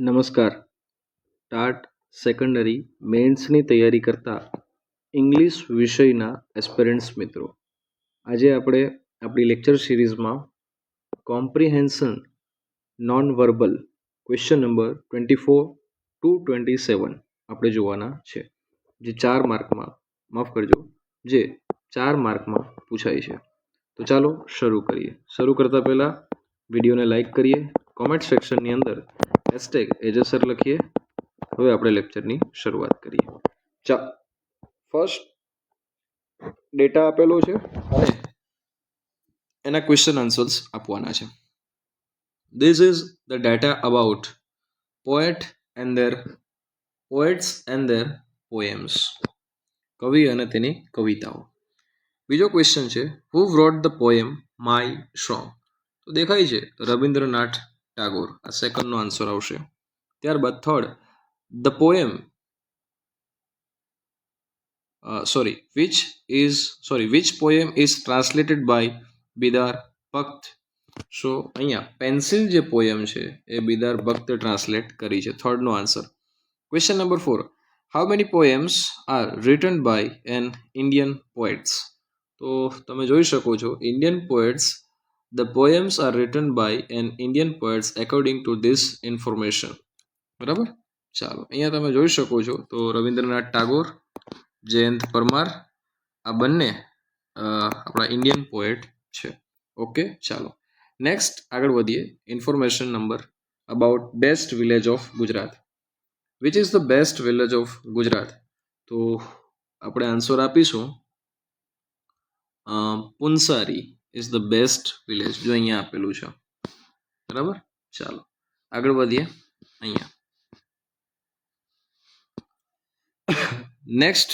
નમસ્કાર. TAT secondary મેન્સની તૈયારી કરતા ઇંગ્લિશ વિષયના એસ્પિરન્ટ્સ મિત્રો, આજે આપણે આપણી લેક્ચર સિરીઝમાં comprehension non verbal question number 24 to 27 આપણે જોવાના છે, જે 4 માર્કમાં, માફ કરજો, જે 4 માર્કમાં પૂછાય છે. તો ચાલો શરૂ કરીએ. શરૂ કરતાં પહેલાં વિડીયોને લાઈક કરીએ, કોમેન્ટ સેક્શનની અંદર #એજસર લખીએ. હવે આપણે લેક્ચરની શરૂઆત કરીએ. ફર્સ્ટ ડેટા આપેલો છે અને એના ક્વેશ્ચન આન્સર્સ આપવાના છે. This is the data about poets and their poems. કવિ અને તેની કવિતાઓ. બીજો ક્વેશ્ચન છે, who wrote the poem my song? તો દેખાય છે રવિન્દ્રનાથ ટાગોર. આ સેકન્ડનો આન્સર આવશે. ત્યારબાદ third, the poem which poem is translated by Bidar ભક્ત? સો અહીંયા પેન્સિલ જે પોએમ છે એ બિદાર ભક્ત ટ્રાન્સલેટ કરી છે. થર્ડનો answer. Question number 4, how many poems are written by an Indian poets? તો તમે જોઈ શકો છો Indian poets, the poems are written by an Indian poets according to this information. બરાબર. ચાલો, અહીંયા તમે જોઈ શકો છો તો રવિન્દ્રનાથ ટાગોર, જયંત પરમાર, આ બંને આપણા ઇન્ડિયન પોએટ છે. ઓકે, ચાલો નેક્સ્ટ આગળ વધીએ. Information number about best village of Gujarat. Which is the best village of Gujarat? તો આપણે આન્સર આપીશું Punsari is the best village, જો અહીંયા આપેલું છે. બરાબર. ચાલો આગળ વધીએ. અહીંયા નેક્સ્ટ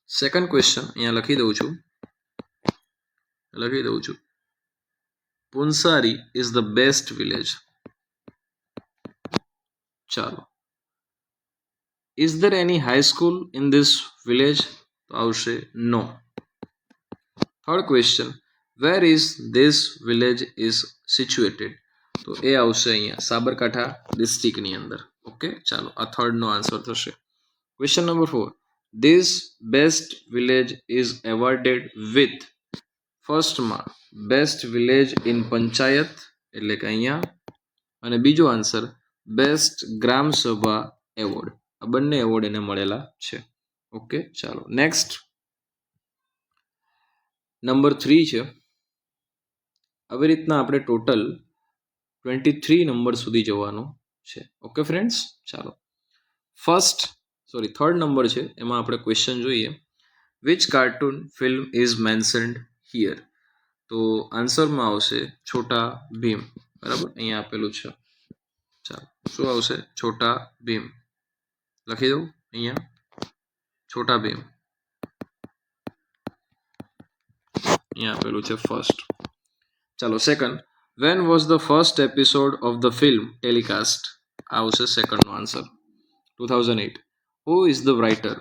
સેકન્ડ ક્વેશ્ચન અહીંયા લખી દઉં છું. Punsari is the best village. ચાલો, is there any high school in this village? તો આવશે no. Third question, where is this village is situated? તો એ આવશે અહીંયા સાબરકાંઠા ડિસ્ટ્રિક્ટની અંદર. ઓકે, ચાલો આ થર્ડનો આન્સર થશે. Question number 4, this best village is awarded with? ફર્સ્ટમાં બેસ્ટ વિલેજ ઇન પંચાયત, એટલે કે અહીંયા, અને બીજો આન્સર બેસ્ટ ગ્રામ સભા એવોર્ડ. આ બંને એવોર્ડ એને મળેલા છે. ઓકે, ચાલો નેક્સ્ટ નંબર 3 છે. આવી રીતના આપણે ટોટલ 23 નંબર સુધી જવાનું છે. ઓકે ફ્રેન્ડ્સ, ચાલો થર્ડ નંબર છે, એમાં આપણે ક્વેશ્ચન જોઈએ. Which cartoon film is mentioned here? તો આન્સરમાં આવશે છોટા ભીમ. બરાબર, અહીંયા આપેલું છે. ચાલો, શું આવશે? છોટા ભીમ. લખી દઉં અહીંયા છોટા ભીમ. અહીંયા આપેલું છે ફર્સ્ટ. ચાલો second, when was the first episode of the film telecast? આવશે સેકન્ડનો answer. 2008. Who is the writer?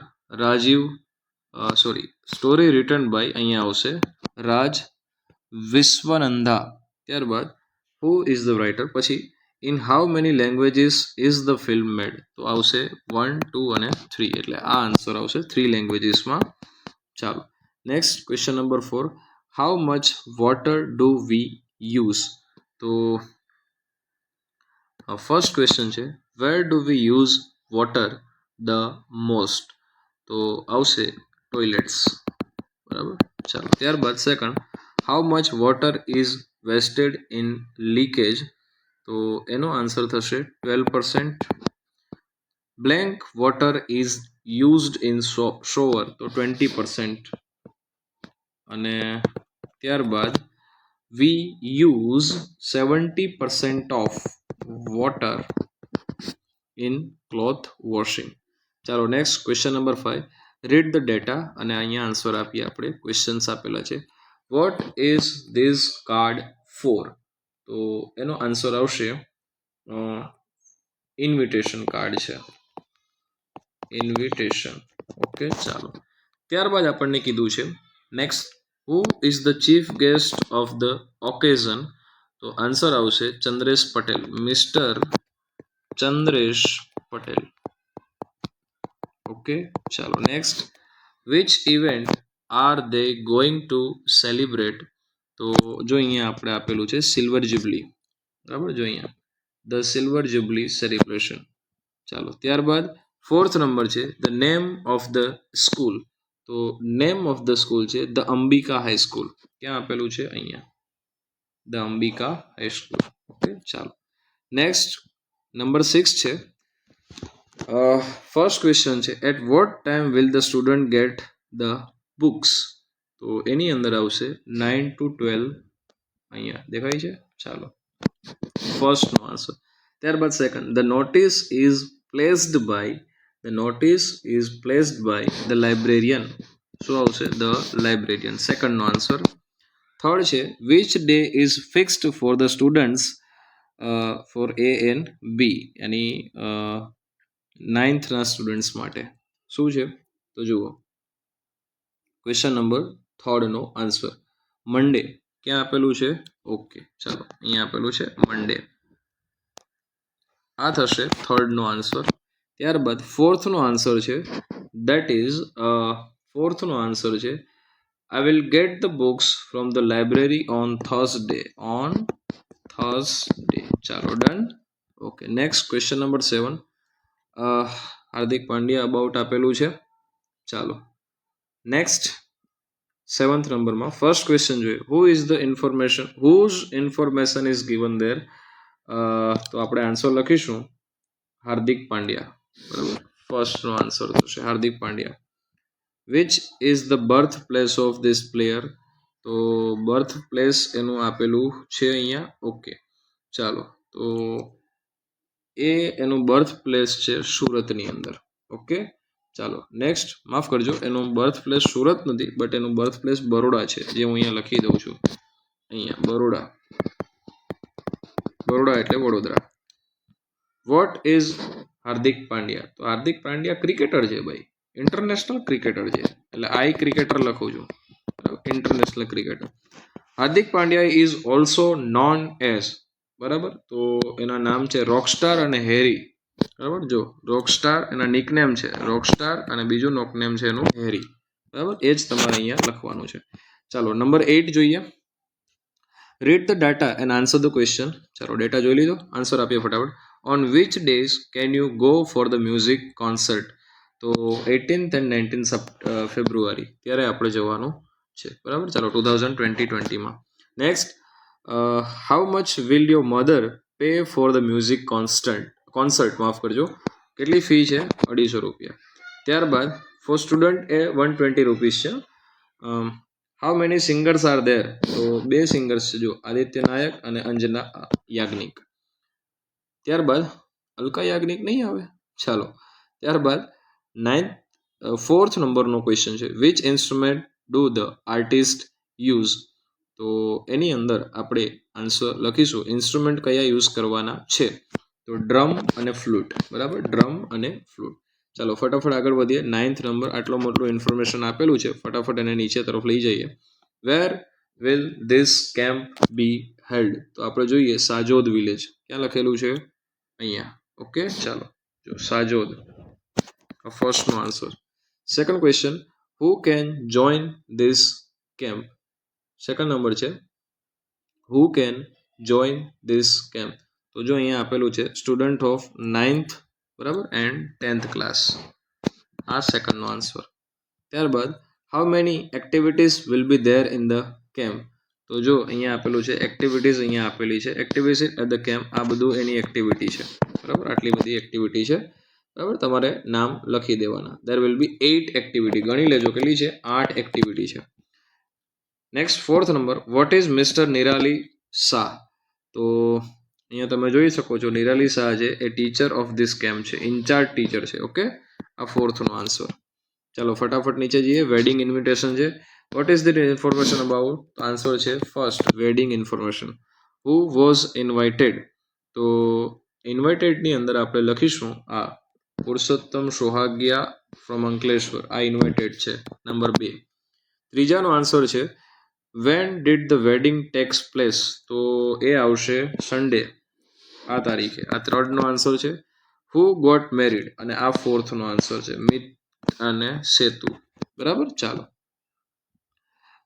Story written by, અહીંયા આવશે રાજ વિશ્વનંદા. ત્યારબાદ હુ ઇઝ ધ રાઇટર, પછી in how many languages is the film made? તો આવશે 1, 2 અને 3, એટલે આ આન્સર આવશે 3 લેંગ્વેજીસમાં. ચાલો next question number 4, how much water do we use? તો ફર્સ્ટ ક્વેશ્ચન છે, where do we use water the most? તો આવશે ટોયલેટ્સ. બરાબર. ચાલો ત્યારબાદ second, how much water is wasted in leakage? તો એનો આન્સર થશે 12%. Blank water is used in shower? તો 20%. અને ત્યારબાદ we use 70% of water in cloth washing. ચાલો next question number 5, read the data, અને અહીંયા આન્સર આપીએ આપણે. ક્વેશ્ચન્સ આપેલા છે. What is this card four? તો એનો આન્સર આવશે ઇન્વિટેશન કાર્ડ છે. ઇન્વિટેશન. ઓકે, ચાલો ત્યારબાદ આપણને કીધું છે next, who is the chief guest of the occasion? તો આન્સર આવશે ચંદ્રેશ પટેલ. મિસ્ટર ચંદ્રેશ પટેલ. ઓકે, ચાલો next. Which event R they going to celebrate? તો જો અહીંયા આપણે આપેલું છે સિલ્વર જ્યુબલી, બરાબર, જો અહીંયા ધ સિલ્વર જ્યુબલી સેલિબ્રેશન. ચાલો, ત્યારબાદ ફોર્થ નંબર છે the name of the school. તો નેમ ઓફ ધ સ્કૂલ છે ધ અંબિકા હાઈસ્કૂલ. ક્યાં આપેલું છે? અહીંયા, ધ અંબિકા હાઈસ્કૂલ. ઓકે, ચાલો નેક્સ્ટ. નંબર 6 છે. ફર્સ્ટ ક્વેશ્ચન છે at what time will the student get the books? તો એની અંદર આવશે 9 to 12. અહીંયા દેખાય છે? ચાલો, ફર્સ્ટનો આન્સર. ત્યારબાદ second, the notice is placed by the librarian. શું આવશે? The librarian. સેકન્ડનો આન્સર. થર્ડ છે which day is fixed for the students for A and B, યાની 9th ના સ્ટુડન્ટ્સ માટે. શું છે? તો જુઓ, ક્વેશ્ચન નંબર થર્ડનો આન્સર મંડે. ક્યાં આપેલું છે? ઓકે, ચાલો અહીંયા આપેલું છે મંડે. આ થશે થર્ડનો આન્સર. ત્યારબાદ ફોર્થનો આન્સર છે ફોર્થનો આન્સર છે I will get the books from the library on Thursday. ચાલો, done. Okay, next question number 7. Hardik Pandya about આપેલું છે. ચાલો નેક્સ્ટ 7th નંબરમાં ફર્સ્ટ ક્વેશ્ચન જોઈએ. Whose information is given there? તો આપણે આન્સર લખીશું હાર્દિક પાંડ્યા, બરાબર. ફર્સ્ટનો આન્સર થશે Hardik Pandya. Which is the birth place of this player? તો બર્થ પ્લેસ એનું આપેલું છે અહીંયા. ઓકે, ચાલો, તો એનું બર્થ પ્લેસ છે સુરતની અંદર. ઓકે, ચાલો નેક્સ્ટ. માફ કરજો, એનું બર્થ પ્લેસ સુરત નથી, બટ એનું બર્થ પ્લેસ બરોડા છે, જે હું અહીંયા લખી દઉં છું. અહીંયા બરોડા એટલે વડોદરા. વોટ ઇઝ હાર્દિક પાંડ્યા? તો હાર્દિક પાંડ્યા ક્રિકેટર છે ભાઈ, ઇન્ટરનેશનલ ક્રિકેટર છે, એટલે આઈ ક્રિકેટર લખું છું, international cricketer. Hardik Pandya is also known as, બરાબર. તો એના નામ છે રોકસ્ટાર અને હેરી, બરાબર. જો રોકસ્ટાર એના નિકનેમ છે રોકસ્ટાર, અને બીજું નોકનેમ છે એનું હેરી, બરાબર. એ જ તમારે અહીંયા લખવાનું છે. ચાલો નંબર 8 જોઈએ. Read the data and answer the question. ચાલો, ડેટા જોઈ લીધો, આન્સર આપીએ ફટાફટ. On which days can you go for the music concert? તો 18th and 19th ફેબ્રુઆરી ત્યારે આપણે જવાનું છે, બરાબર. ચાલો, 2020માં. Next, how much will your mother pay for the music concert? માફ કરજો, કેટલી ફી છે? 250 રૂપિયા. ત્યારબાદ ફોર સ્ટુડન્ટ એ 120 રૂપીસ છે. How many singers are there? તો 2 સિંગર્સ છે, જો આદિત્ય નાયક અને અંજના યાજ્ઞિક. ત્યારબાદ અલકા યાજ્ઞિક નહીં આવે. ચાલો, ત્યારબાદ 4th નંબરનો ક્વેશ્ચન છે which instrument do the artist use? તો એની અંદર આપણે આન્સર લખીશું ઇન્સ્ટ્રુમેન્ટ કયા યુઝ કરવાના છે. તો ડ્રમ અને ફ્લૂટ, બરાબર, ડ્રમ અને ફ્લૂટ. ચાલો ફટાફટ આગળ વધીએ. 9th નંબર, આટલો મોટું ઇન્ફોર્મેશન આપેલું છે, ફટાફટ એને નીચે તરફ લઈ જઈએ. Where will this camp B held? તો આપણે જોઈએ સાજોદ વિલેજ. ક્યાં લખેલું છે? અહીંયા. ઓકે, ચાલો, જો સાજોદ, ફર્સ્ટનો answer. Second question, who can join this camp? Second number છે who can join this camp? તો જો અહીંયા આપેલું છે સ્ટુડન્ટ ઓફ 9th, બરાબર, એન્ડ 10th ક્લાસ. આ સેકન્ડનો આન્સર. ત્યારબાદ how many activities will be there in the camp? તો જો અહીંયા આપેલું છે એક્ટિવિટીઝ, અહીંયા આપેલી છે એક્ટિવિટીઝ એટ ધ કેમ્પ. આ બધું એની એક્ટિવિટી છે, બરાબર. આટલી બધી એક્ટિવિટી છે, બરાબર. તમારે નામ લખી દેવાના. There will be 8 activity. ગણી લેજો કેટલી છે? 8 એક્ટિવિટી છે. Next 4th number, what is mister Nirali Shah? તો અહીંયા તમે જોઈ શકો છો નિરાલી શાહ છે a teacher of this camp છે, ઇન્ચાર્જ ટીચર છે. ઓકે, આ 4thનો આન્સર. ચાલો ફટાફટ નીચે જઈએ. વેડિંગ ઇન્વિટેશન છે. What is the information about? Answer છે first wedding information. Who was invited? તો ઇન્વાઇટેડની અંદર આપણે લખીશું આ પુરુષોત્તમ સોહાગિયા ફ્રોમ અંકલેશ્વર. આ ઇન્વાઇટેડ છે, નંબર 2. ત્રીજાનો આન્સર છે when did the wedding tax place? તો એ આવશે સન્ડે, આ તારીખે. આ થર્ડનો આન્સર છે. હુ ગોટ મેરીડ અને આ ફોર્થનો આન્સર છે. મિત અને સેતુ. બરાબર. ચાલો,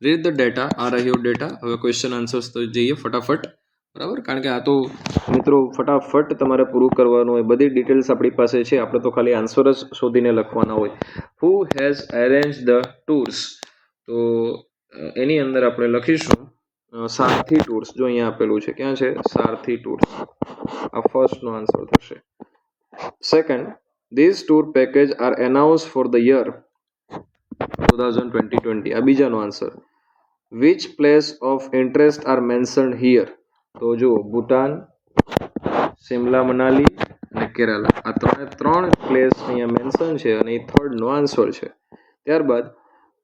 રીડ ધ ડેટા. આ રહ્યો ડેટા. હવે ક્વેશ્ચન આન્સર્સ તો જઈએ ફટાફટ. બરાબર, કારણ કે આ તો મિત્રો ફટાફટ તમારે પૂરું કરવાનું હોય. બધી ડિટેલ્સ આપણી પાસે છે, આપણે તો ખાલી આન્સર જ શોધીને લખવાના હોય. હુ હેઝ અરેન્જ ધ ટૂર્સ? તો એની અંદર આપણે લખીશું સારથી ટૂર્સ. જો અહીંયા આપેલું છે, ક્યાં છે? સારથી ટૂર્સ. આ ફર્સ્ટનો આન્સર થશે. Second, these tour package are announce for the year 2020. આ બીજાનો answer. Which place of interest are mentioned here? તો જુઓ, ભૂટાન, શિમલા મનાલી અને કેરાલા. આ ત્રણ પ્લેસ અહીંયા મેન્શન છે અને એ થર્ડનો આન્સર છે. ત્યારબાદ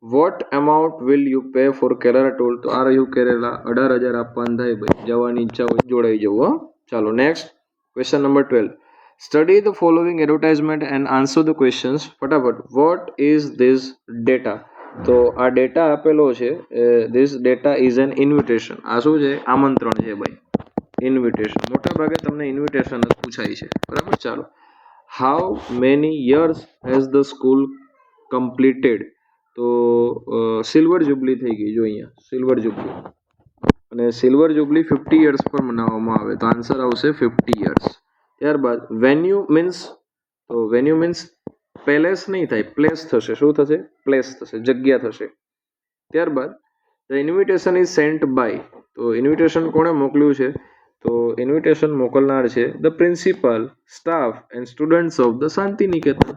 what amount will you pay for Kerala tour? તો આ રહ્યું કેરેલા. 18,000 આપવાનું થાય ભાઈ. જવાની ઈચ્છા હોય જોડાઈ જવું. ચાલો, next question number 12. Study the following advertisement and answer the questions. ફટાફટ. What is this data? તો આ ડેટા આપેલો છે. This data is an invitation. આ શું છે? આમંત્રણ છે ભાઈ. ઇન્વિટેશન. મોટા ભાગે તમને ઇન્વિટેશન જ પૂછાય છે. બરાબર. ચાલો, how many years has the school completed? તો સિલ્વર જુબલી થઈ ગઈ. જો અહીંયા સિલ્વર જુબલી, અને સિલ્વર જુબલી 50 યર્સ પર મનાવવામાં આવે, તો આન્સર આવશે 50 યર્સ. ત્યારબાદ વેન્યુ મીન્સ, તો વેન્યુ મીન્સ પેલેસ નહીં થાય, પ્લેસ થશે. શું થશે? પ્લેસ થશે, જગ્યા થશે. ત્યારબાદ the invitation is sent by. તો ઇન્વિટેશન કોણે મોકલ્યું છે? તો ઇન્વિટેશન મોકલનાર છે the principal, staff and students of the Shantiniketan.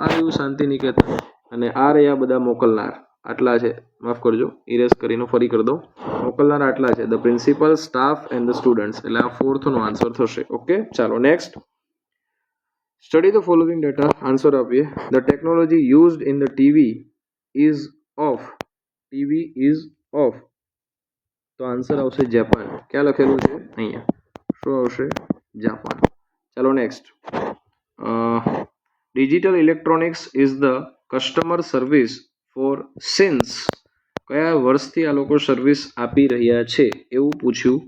આ રહ્યું શાંતિનિકેતન અને આ રહ્યા બધા મોકલનાર. આટલા છે, માફ કરજો, ઇરેઝ કરીને ફરી કરી દો. મોકલનાર આટલા છે, the principal, staff and the students. એટલે આ ફોર્થનો આન્સર થશે. ઓકે, ચાલો next. Study the following data. Answer આપીએ. The technology used in the TV is of. TV is of. તો આન્સર આવશે જાપાન. ક્યાં લખેલું છે? અહીંયા. શું આવશે? જાપાન. ચાલો next. Digital electronics is the customer service for since. કયા વર્ષથી આ લોકો સર્વિસ આપી રહ્યા છે એવું પૂછ્યું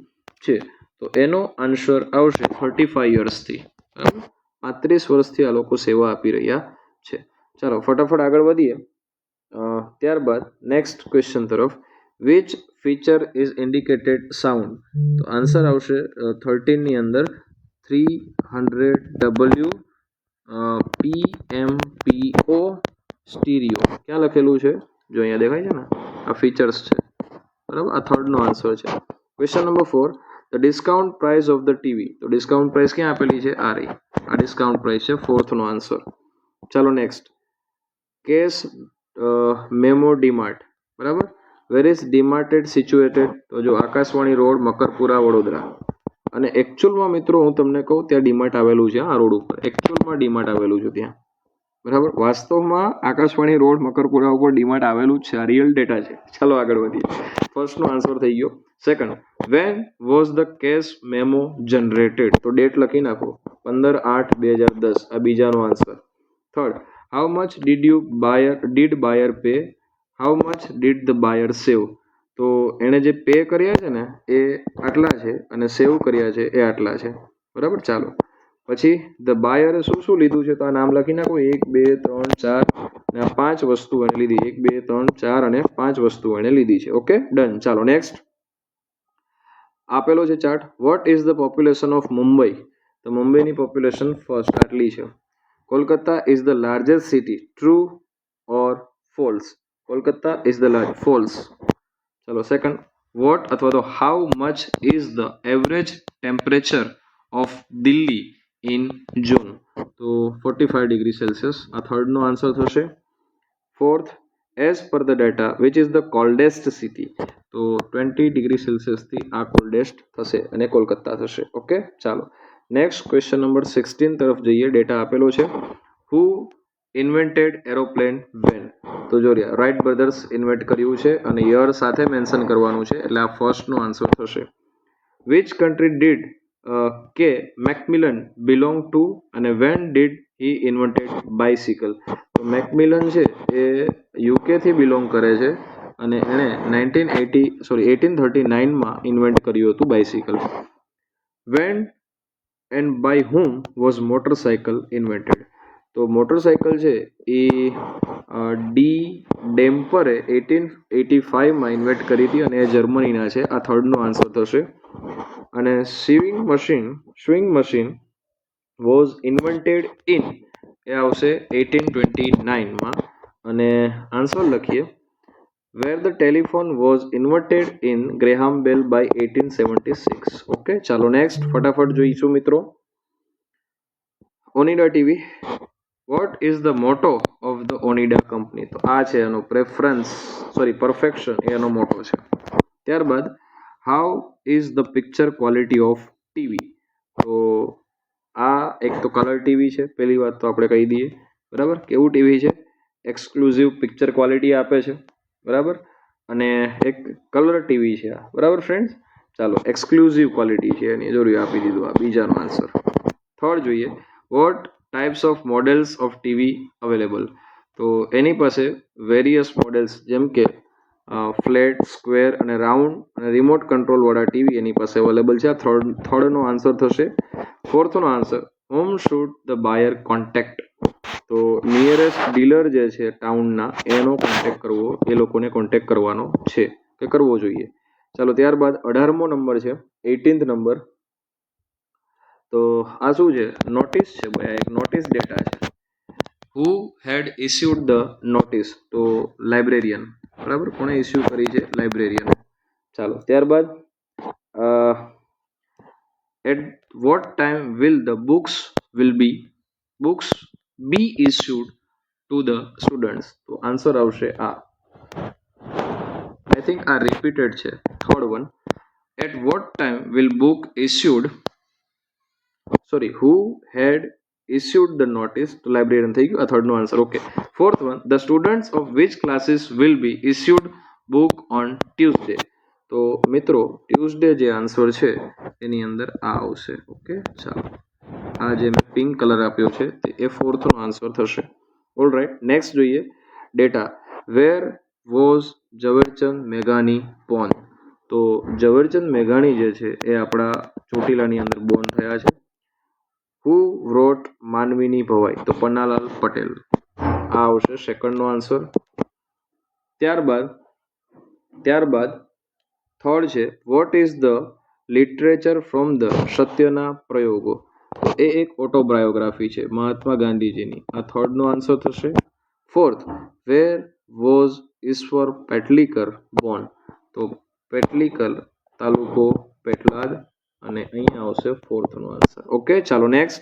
છે. તો એનો આન્સર આવશે 35 યર્સથી. બરાબર, 35 વર્ષથી આ લોકો સેવા આપી રહ્યા છે. ચાલો ફટાફટ આગળ વધીએ. ત્યારબાદ નેક્સ્ટ ક્વેશ્ચન તરફ. Which feature is indicated sound? તો આન્સર આવશે 13 ની અંદર 300W PMPO સ્ટીરિયો. ક્યાં લખેલું છે? જો અહીંયા દેખાય છે ને, આ ફીચર્સ છે. બરાબર, આ થર્ડનો આન્સર છે. Question number 4. The discount price of the TV. તો ડિસ્કાઉન્ટ પ્રાઇસ ક્યાં આપેલી છે? આ રહી. આ ડિસ્કાઉન્ટ પ્રાઇસ છે. ફોર્થનો આન્સર. ચાલો નેક્સ્ટ. Cash memo DMart. બરાબર. વેર ઇઝ ડીમાર્ટેડ સિચ્યુએટેડ? તો જો આકાશવાણી રોડ, મકરપુરા, વડોદરા. અને એકચ્યુઅલમાં મિત્રો હું તમને કહું, ત્યાં ડીમાર્ટ આવેલું છે. આ રોડ ઉપર એકચ્યુઅલમાં ડીમાર્ટ આવેલું છે ત્યાં. બરાબર, વાસ્તવમાં આકાશવાણી રોડ, મકરપુરા ઉપર ડીમાર્ટ આવેલું જ છે. આ રિયલ ડેટા છે. ચાલો આગળ વધીએ. ફર્સ્ટનો આન્સર થઈ ગયો. Second, when was the cash memo generated? તો ડેટ લખી નાખો, 15/8/2010. આ બીજાનો answer. Third, how much did buyer pay? How much did the buyer save? તો એણે જે પે કર્યા છે ને એ આટલા છે અને સેવ કર્યા છે એ આટલા છે. બરાબર. ચાલો પછી ધ બાયરે શું શું લીધું છે? તો આ નામ લખી નાખો. 1 2 3 4 અને આ 5 વસ્તુ એને લીધી. 1 2 3 4 અને 5 વસ્તુ એને લીધી છે. Okay, done. ચાલો નેક્સ્ટ. આપેલો છે chart. What is the population of Mumbai? તો મુંબઈની પોપ્યુલેશન ફર્સ્ટ આટલી છે. Kolkata is the largest city. True or false? Kolkata is the large. False. ચલો સેકન્ડ. વોટ અથવા તો how much is the average temperature of Delhi in June? તો 45 ડિગ્રી સેલ્સિયસ. આ થર્ડનો આન્સર થશે. Fourth, as per the data which is the coldest city? તો 20 degree સેલ્સિયસથી આ કોલ્ડેસ્ટ થશે અને કોલકાતા થશે. ઓકે, ચાલો નેક્સ્ટ ક્વેશ્ચન નંબર 16 તરફ જઈએ. ડેટા આપેલો છે. હુ ઇન્વેન્ટેડ એરોપ્લેન વેન? તો જો રાઇટ બ્રધર્સ ઇન્વેન્ટ કર્યું છે અને યર સાથે મેન્શન કરવાનું છે, એટલે આ ફર્સ્ટનો આન્સર થશે. વિચ કન્ટ્રી ડીડ કે મેકમિલન બિલોંગ ટુ અને when did he invented bicycle? તો મેકમિલન છે એ યુકે થી બિલોંગ કરે છે અને એણે 1839માં ઇન્વેન્ટ કર્યું હતું bicycle. When and by whom was motorcycle invented? તો મોટરસાયકલ છે એ ડી ડેમ્પરે 1885માં ઇન્વેન્ટ કરી હતી અને એ જર્મનીના છે. આ થર્ડનો આન્સર થશે. અને sewing machine was invented in a આવશે 1829માં. અને આન્સર લખીએ where the telephone was invented in Graham Bell by 1876. Okay, ચાલો નેક્સ્ટ ફટાફટ જોઈશું મિત્રો. Onida TV, vote is the મોટો ઓફ ધ ઓનિડા કંપની? તો આ છે એનો પરફેક્શન એનો મોટો છે. ત્યારબાદ how is the picture quality of TV? તો આ એક તો કલર ટીવી છે, પહેલી વાત તો આપણે કહી દઈએ, બરાબર. કેવું ટીવી છે? એક્સક્લુઝિવ પિક્ચર ક્વોલિટી આપે છે, બરાબર. અને એક કલર ટીવી છે આ, બરાબર ફ્રેન્ડ્સ. ચાલો, એક્સક્લુઝિવ ક્વોલિટી છે એની, જરૂરી આપી દીધું આ બીજાનો આન્સર. થર્ડ જોઈએ, what types of models of TV available? તો એની પાસે વેરિયસ મોડેલ્સ જેમ કે ફ્લેટ, સ્ક્વેર અને રાઉન્ડ અને રિમોટ કંટ્રોલ વાળા ટીવી એની પાસે અવેલેબલ છે. આ થર્ડનો આન્સર થશે. ફોર્થનો answer, whom should the buyer contact? તો નિયરેસ્ટ ડીલર જે છે ટાઉનના એનો કોન્ટેક્ટ કરવો, એ લોકોને કોન્ટેક્ટ કરવાનો છે કે કરવો જોઈએ. ચાલો, ત્યારબાદ 18મો નંબર છે, 18th નંબર. તો આ શું છે? નોટિસ છે ભાઈ, એક નોટિસ ડેટા છે. Who had issued the notice? તો લાઇબ્રેરિયન, બરાબર. કોણે ઇસ્યુ કરી છે? લાઇબ્રેરિયન. ચાલો, ત્યારબાદ at what time will the books be issued to the students? તો આન્સર આવશે આ. આઈ થિંક આ રિપીટેડ છે, third one. At what time will book issued, who had issued the notice? તો લાઇબ્રેરિયન થઈ ગયું. આ થર્ડનો answer. Okay, fourth one, the students of which classes will be issued book on Tuesday? તો મિત્રો Tuesday જે answer છે એની અંદર આ આવશે. ઓકે, ચાલો, આ જે મેં પિંક કલર આપ્યો છે તે એ ફોર્થનો આન્સર થશે. ઓલ રાઈટ, નેક્સ્ટ જોઈએ ડેટા. વેર વોઝ ઝવેરચંદ મેઘાણી બોર્ન? તો ઝવેરચંદ મેઘાણી જે છે એ આપણા ચોટીલાની અંદર બોર્ન થયા છે. હુ રોટ માનવીની ભવાઈ? તો પન્નાલાલ પટેલ. આ આવશે સેકન્ડનો આન્સર. ત્યારબાદ થર્ડ છે, what is the literature from the સત્યના પ્રયોગો? એ એક ઓટોબાયોગ્રાફી છે મહાત્મા ગાંધીજીની. આ થર્ડનો આન્સર થશે. ફોર્થ, વેર વોઝ ઈશ્વર પેટલીકર બોર્ન? તો પેટલીકર તાલુકો પેટલાદ, અને અહીંયા આવશે ફોર્થનો આન્સર. ઓકે, ચાલો next.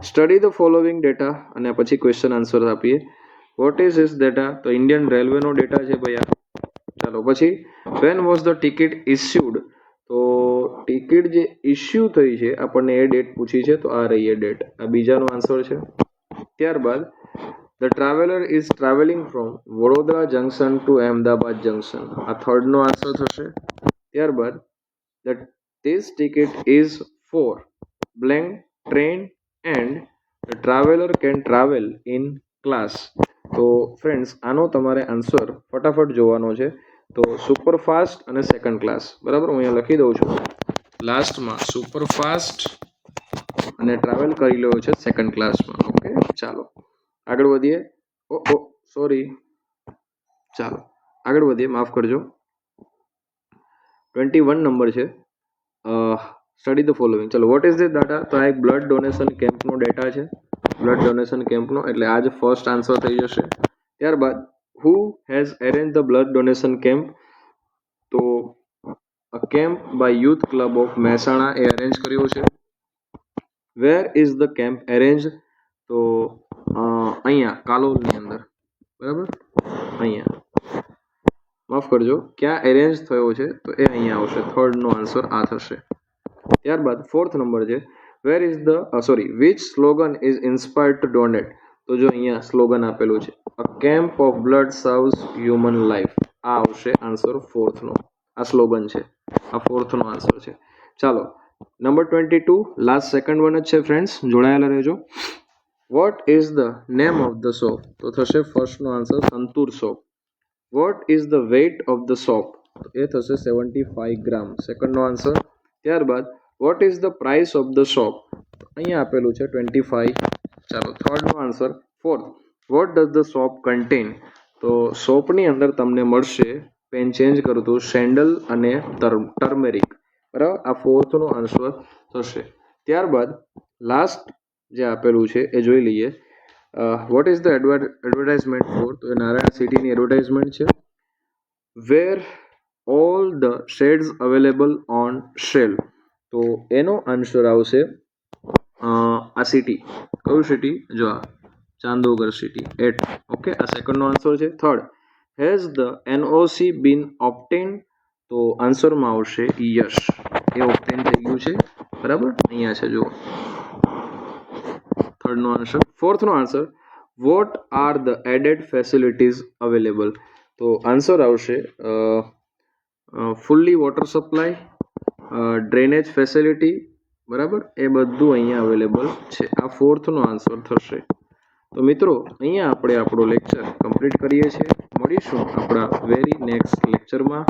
Study the following data, અને પછી ક્વેશ્ચન આન્સર આપીએ. Vote is this data? તો ઇન્ડિયન રેલવેનો ડેટા છે ભાઈ આ. ચાલો, પછી van was the ticket issued? તો ટિકિટ જે ઇસ્યુ થઈ છે આપણને એ ડેટ પૂછી છે, તો આ રહી એ ડેટ. આ બીજાનો આન્સર છે. ત્યારબાદ the traveller is travelling from Vadodara junction to Ahmedabad junction. આ થર્ડનો આન્સર થશે. ત્યારબાદ this ticket is for blank train and the traveller can travel in class. તો ફ્રેન્ડ્સ આનો તમારે આન્સર ફટાફટ જોવાનો છે. તો સુપરફાસ્ટ અને સેકન્ડ ક્લાસ, બરાબર. હું અહીંયા લખી દઉં છું લાસ્ટમાં, સુપરફાસ્ટ અને ટ્રાવેલ કરી લ્યો છે સેકન્ડ ક્લાસમાં. ઓકે, ચાલો આગળ વધીએ. ચાલો આગળ વધીએ, માફ કરજો. 21 નંબર છે, સ્ટડી ધ ફોલોવિંગ. ચલો, વોટ ઇઝ ધીસ ડાટા? તો આ એક બ્લડ ડોનેશન કેમ્પનો ડેટા છે, બ્લડ ડોનેશન કેમ્પનો, એટલે આ જ ફર્સ્ટ આન્સર થઈ જશે. ત્યારબાદ who has arrange the blood donation camp? તો a camp by youth club of Mehsana એ અરેન્જ કર્યો છે. Where is the camp arrange? તો અહીંયા કાલોલની અંદર, બરાબર. અહીંયા માફ કરજો, ક્યાં અરેન્જ થયો છે? તો એ અહીંયા આવશે. થર્ડનો આન્સર આ થશે. ત્યારબાદ ફોર્થ નંબર છે, where is the which slogan is inspired to donate? તો જો અહીંયા સ્લોગન આપેલું છે, a camp of blood serves human life. આ આવશે આન્સર ફોર્થનો. આ સ્લોગન છે, આ ફોર્થનો આન્સર છે. ચાલો, નંબર 22, લાસ્ટ સેકન્ડ વન જ છે ફ્રેન્ડ્સ, જોડાયેલા રહેજો. What is the name of the shop? તો થશે ફર્સ્ટનો answer Santoor shop. What is the weight of the shop? એ થશે 75 ગ્રામ, સેકન્ડનો આન્સર. ત્યારબાદ what is the price of the shop? અહીંયા આપેલું છે 25. ચાલો થર્ડનો answer. Fourth, what does the shop contain? તો શોપની અંદર તમને મળશે પેન ચેન્જ કરતું સેન્ડલ અને ટર્મેરિક. બરાબર, આ ફોર્થનો આન્સર થશે. ત્યારબાદ લાસ્ટ જે આપેલું છે એ જોઈ લઈએ. What is the advertisement for? તો એ નારાયણ સિટીની એડવર્ટાઇઝમેન્ટ છે. Where all the sheds available on sale? તો એનો આન્સર આવશે આ સિટી. કયું સિટી? જો આ ચાંદોગર સિટી એટ. ઓકે, આ સેકન્ડનો આન્સર છે. Third, has the NOC been obtain? તો આન્સરમાં આવશે યસ, એ ઓપ્ટેન થઈ ગયું છે. બરાબર, અહીંયા છે જુઓ થર્ડનો આન્સર. ફોર્થનો answer, what are the added facilities available? તો આન્સર આવશે fully water supply, drainage facility. બરાબર, એ બધું અહીંયા અવેલેબલ છે. આ ફોર્થનો આન્સર થશે. તો મિત્રો અહીંયા આપણે આપણો લેક્ચર કમ્પ્લીટ કરીએ છીએ. મળીશું આપણા વેરી નેક્સ્ટ લેક્ચરમાં.